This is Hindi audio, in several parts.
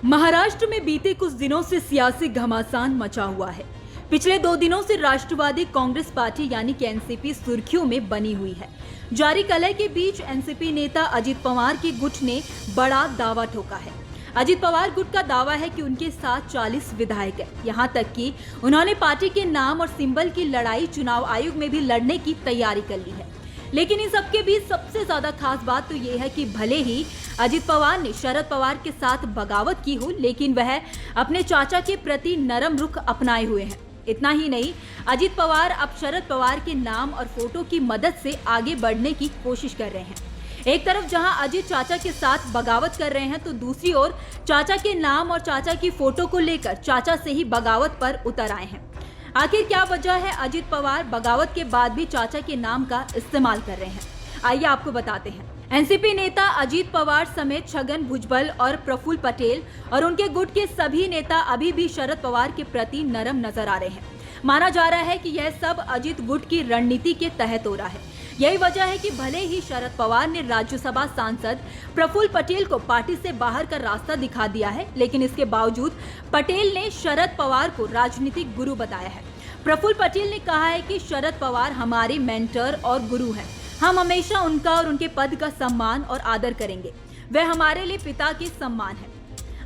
महाराष्ट्र में बीते कुछ दिनों से सियासी घमासान मचा हुआ है। पिछले 2 दिनों से राष्ट्रवादी कांग्रेस पार्टी यानी कि एनसीपी सुर्खियों में बनी हुई है। जारी कलह के बीच एनसीपी नेता अजित पवार के गुट ने बड़ा दावा ठोका है। अजित पवार गुट का दावा है कि उनके साथ 40 विधायक हैं। यहां तक कि उन्होंने पार्टी के नाम और सिंबल की लड़ाई चुनाव आयोग में भी लड़ने की तैयारी कर ली है। लेकिन इन सबके बीच सबसे ज्यादा खास बात तो ये है कि भले ही अजित पवार ने शरद पवार के साथ बगावत की हो, लेकिन वह अपने चाचा के प्रति नरम रुख अपनाए हुए हैं। इतना ही नहीं, अजित पवार अब शरद पवार के नाम और फोटो की मदद से आगे बढ़ने की कोशिश कर रहे हैं। एक तरफ जहां अजित चाचा के साथ बगावत कर रहे हैं, तो दूसरी ओर चाचा के नाम और चाचा की फोटो को लेकर चाचा से ही बगावत पर उतर आए हैं। आखिर क्या वजह है अजित पवार बगावत के बाद भी चाचा के नाम का इस्तेमाल कर रहे हैं? आइए आपको बताते हैं। एनसीपी नेता अजित पवार समेत छगन भुजबल और प्रफुल्ल पटेल और उनके गुट के सभी नेता अभी भी शरद पवार के प्रति नरम नजर आ रहे हैं। माना जा रहा है कि यह सब अजित गुट की रणनीति के तहत हो रहा है। यही वजह है कि भले ही शरद पवार ने राज्यसभा सांसद प्रफुल्ल पटेल को पार्टी से बाहर का रास्ता दिखा दिया है, लेकिन इसके बावजूद पटेल ने शरद पवार को राजनीतिक गुरु बताया है। प्रफुल्ल पटेल ने कहा है कि शरद पवार हमारे मेंटर और गुरु हैं। हम हमेशा उनका और उनके पद का सम्मान और आदर करेंगे। वह हमारे लिए पिता के सम्मान है।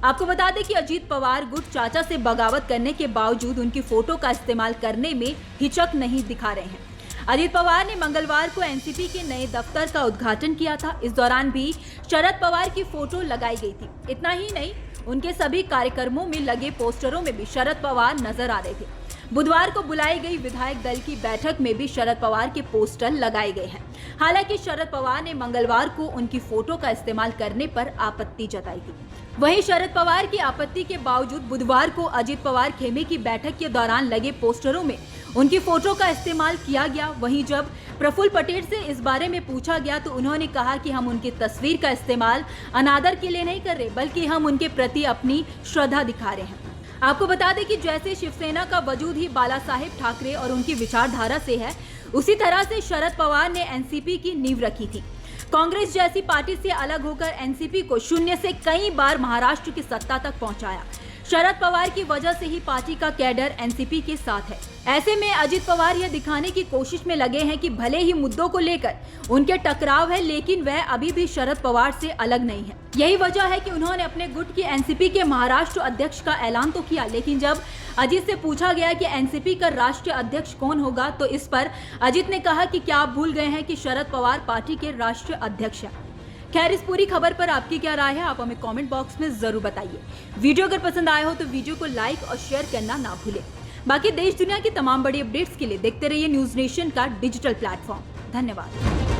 आपको बता दें कि अजित पवार गुट चाचा से बगावत करने के बावजूद उनकी फोटो का इस्तेमाल करने में हिचक नहीं दिखा रहे हैं। अजित पवार ने मंगलवार को एनसीपी के नए दफ्तर का उद्घाटन किया था। इस दौरान भी शरद पवार की फोटो लगाई गई थी। इतना ही नहीं, उनके सभी कार्यक्रमों में लगे पोस्टरों में भी शरद पवार नजर आ रहे थे। बुधवार को बुलाई गई विधायक दल की बैठक में भी शरद पवार के पोस्टर लगाए गए हैं। हालांकि शरद पवार ने मंगलवार को उनकी फोटो का इस्तेमाल करने पर आपत्ति जताई थी। वहीं शरद पवार की आपत्ति के बावजूद बुधवार को अजित पवार खेमे की बैठक के दौरान लगे पोस्टरों में उनकी फोटो का इस्तेमाल किया गया। वहीं जब प्रफुल्ल पटेल से इस बारे में पूछा गया तो उन्होंने कहा कि हम उनकी तस्वीर का इस्तेमाल अनादर के लिए नहीं कर रहे, बल्कि हम उनके प्रति अपनी श्रद्धा दिखा रहे हैं। आपको बता दें कि जैसे शिवसेना का वजूद ही बाला साहेब ठाकरे और उनकी विचारधारा से है, उसी तरह से शरद पवार ने एनसीपी की नींव रखी थी। कांग्रेस जैसी पार्टी से अलग होकर एनसीपी को शून्य से कई बार महाराष्ट्र की सत्ता तक पहुंचाया। शरद पवार की वजह से ही पार्टी का कैडर एनसीपी के साथ है। ऐसे में अजित पवार यह दिखाने की कोशिश में लगे हैं कि भले ही मुद्दों को लेकर उनके टकराव है, लेकिन वह अभी भी शरद पवार से अलग नहीं है। यही वजह है कि उन्होंने अपने गुट की एनसीपी के महाराष्ट्र अध्यक्ष का ऐलान तो किया, लेकिन जब अजित से पूछा गया कि एनसीपी का राष्ट्रीय अध्यक्ष कौन होगा, तो इस पर अजित ने कहा कि क्या आप भूल गए हैं कि शरद पवार पार्टी के राष्ट्रीय अध्यक्ष हैं। खैर, इस पूरी खबर पर आपकी क्या राय है, आप हमें कमेंट बॉक्स में जरूर बताइए। वीडियो अगर पसंद आया हो तो वीडियो को लाइक और शेयर करना ना भूलें। बाकी देश दुनिया की तमाम बड़ी अपडेट्स के लिए देखते रहिए न्यूज नेशन का डिजिटल प्लेटफॉर्म। धन्यवाद।